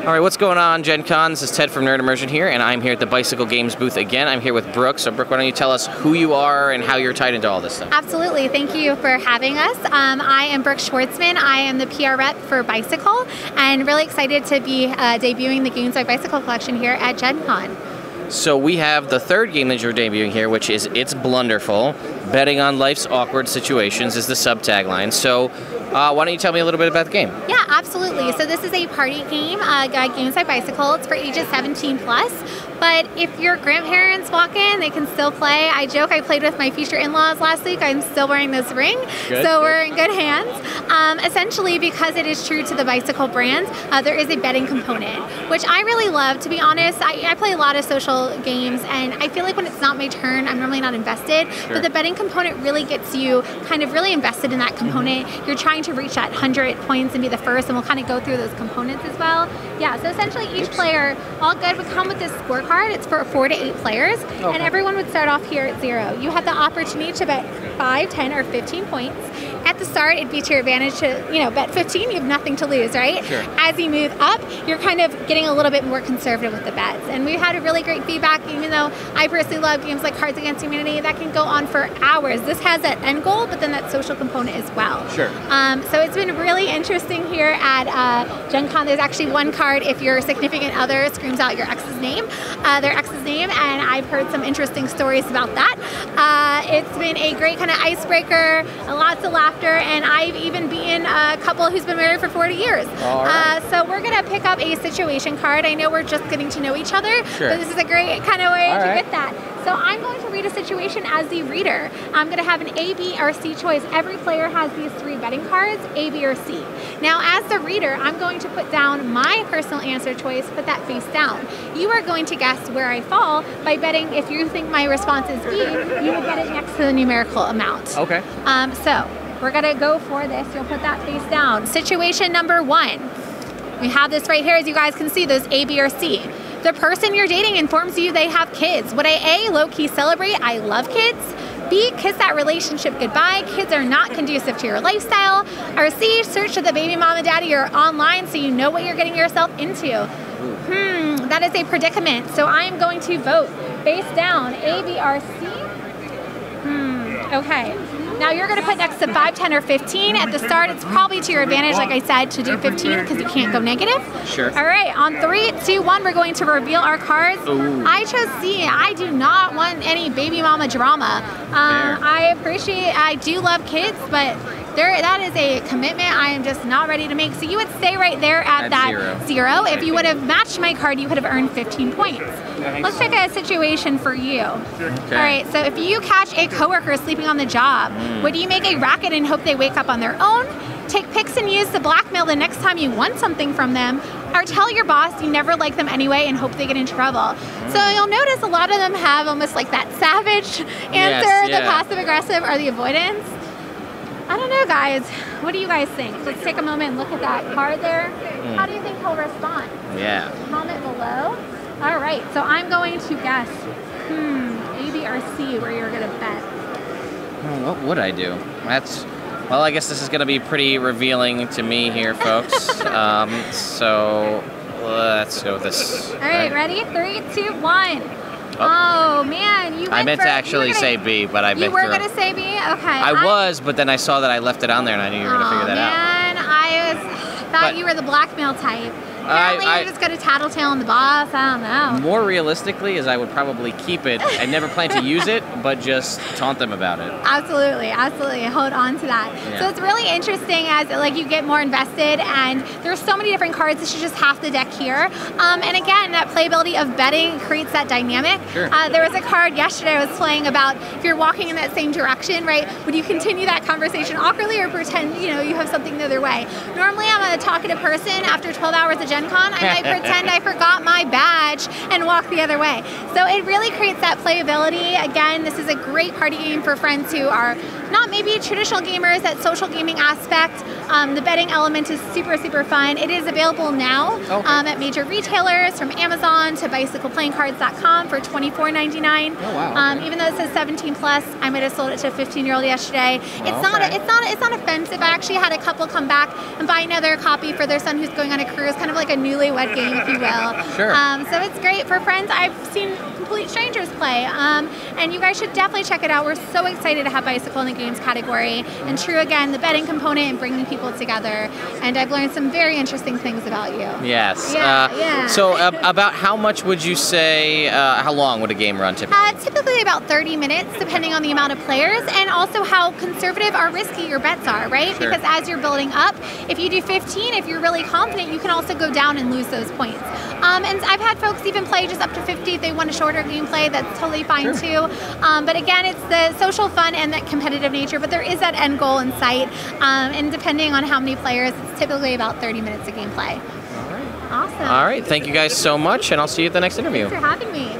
All right, what's going on, GenCon? This is Ted from Immersion here, and I'm here at the Bicycle Games booth again. I'm here with Brooke. So, Brooke, why don't you tell us who you are and how you're tied into all this stuff? Absolutely. Thank you for having us. I am Brooke Schwartzman. I am the PR rep for Bicycle, and really excited to be debuting the Games by Bicycle collection here at GenCon. So we have the third game that you're debuting here, which is It's Blunderful. Betting on life's awkward situations is the sub-tagline. So why don't you tell me a little bit about the game? Yeah, absolutely. So this is a party game, Games by Bicycle. It's for ages 17 plus. But if your grandparents walk in, they can still play. I joke I played with my future in-laws last week. I'm still wearing this ring, so we're in good hands. Essentially, because it is true to the Bicycle brand, there is a betting component, which I really love. To be honest, I play a lot of social games, and I feel like when it's not my turn, I'm normally not invested. But the betting component really gets you kind of really invested in that component. You're trying to reach that 100 points and be the first, and we'll kind of go through those components as well. Yeah, so essentially each player, all good, would come with this scorecard. It's for 4 to 8 players, and everyone would start off here at 0. You have the opportunity to bet 5, 10, or 15 points. At the start, it'd be to your advantage to, bet 15. You have nothing to lose, right? Sure. As you move up, you're kind of getting a little bit more conservative with the bets. And we've had a really great feedback, even though I personally love games like Cards Against Humanity that can go on for hours. This has that end goal, but then that social component as well. Sure. So it's been really interesting here at GenCon. There's actually one card if your significant other screams out your ex's name, and I've heard some interesting stories about that. It's been a great kind of icebreaker, lots of laughter, and I've even beaten a couple who's been married for 40 years. All right. So we're going to pick up a situation card. I know we're just getting to know each other, but this is a great kind of way to get that. So I'm going to read a situation as the reader. I'm going to have an A, B, or C choice. Every player has these 3 betting cards, A, B, or C. Now, as the reader, I'm going to put down my personal answer choice, put that face down. You are going to guess where I fall by betting. If you think my response is B, you will get it next to the numerical amount. Okay. So we're going to go for this. You'll put that face down. Situation number 1. We have this right here, as you guys can see, those A, B, or C. The person you're dating informs you they have kids. Would I A, low-key celebrate, I love kids? B, kiss that relationship goodbye, kids are not conducive to your lifestyle? Or C, search for the baby mom and daddy or online so you know what you're getting yourself into? That is a predicament. So I'm going to vote face down, A, B, or C. Okay. Now you're going to put next to 5, 10, or 15. At the start, it's probably to your advantage, like I said, to do 15 because you can't go negative. Sure. All right, on 3, 2, 1, we're going to reveal our cards. Ooh. I chose C. I do not want any baby mama drama. I do love kids, but that is a commitment I am just not ready to make. So you would stay right there at that 0. If you would have matched my card, you would have earned 15 points. Let's pick a situation for you. Okay. All right, so if you catch a coworker sleeping on the job, would you make a racket and hope they wake up on their own? Take pics and use to blackmail the next time you want something from them? Or tell your boss you never like them anyway and hope they get in trouble? So you'll notice a lot of them have almost like that savage answer, the passive aggressive, or the avoidance. I don't know, guys. What do you guys think? Let's take a moment and look at that card there. How do you think he'll respond? Yeah. Comment below. All right, so I'm going to guess, A, B, or C, where you're going to bet. What would I do? Well, I guess this is going to be pretty revealing to me here, folks. So let's go with this. All right, ready? 3, 2, 1. Oh man, I meant to actually say B, but I meant you were going to say B? Okay. I was, but then I saw that I left it on there and I knew you were going to figure that out. Man, I thought you were the blackmail type. Apparently you're just going to tattletale on the boss. I don't know. More realistically is I would probably keep it. I never plan to use it, but just taunt them about it. Absolutely, absolutely. Hold on to that. Yeah. So it's really interesting as you get more invested, and there's so many different cards. This is just half the deck here. And again, that playability of betting creates that dynamic. Sure. There was a card yesterday I was playing about if you're walking in that same direction, right? Would you continue that conversation awkwardly or pretend you have something the other way? Normally I'm a talkative person. After 12 hours of GenCon, I might pretend I forgot my badge and walk the other way. So it really creates that playability. Again, this is a great party game for friends who are not maybe traditional gamers, that social gaming aspect. The betting element is super, super fun. It is available now at major retailers, from Amazon to bicycleplayingcards.com for $24.99. Oh, wow. Even though it says 17 plus, I might have sold it to a 15-year-old yesterday. It's not offensive. I actually had a couple come back and buy another copy for their son who's going on a cruise, kind of like a newlywed game, if you will. Sure. So it's great for friends. I've seen complete strangers play, and you guys should definitely check it out. We're so excited to have Bicycle in the games category, and true again, the betting component and bringing people together. And I've learned some very interesting things about you. Yes. Yeah. So about how much would you say? How long would a game run typically? Typically about 30 minutes, depending on the amount of players, and also how conservative or risky your bets are, right? Sure. Because as you're building up, if you do 15, if you're really confident, you can also go down and lose those points. And I've had folks even play just up to 50 if they want a shorter gameplay. That's totally fine too. But again, it's the social fun and that competitive nature, but there is that end goal in sight. And depending on how many players, it's typically about 30 minutes of gameplay. All right. Awesome. All right. Thank you guys so much, and I'll see you at the next interview. Thanks for having me.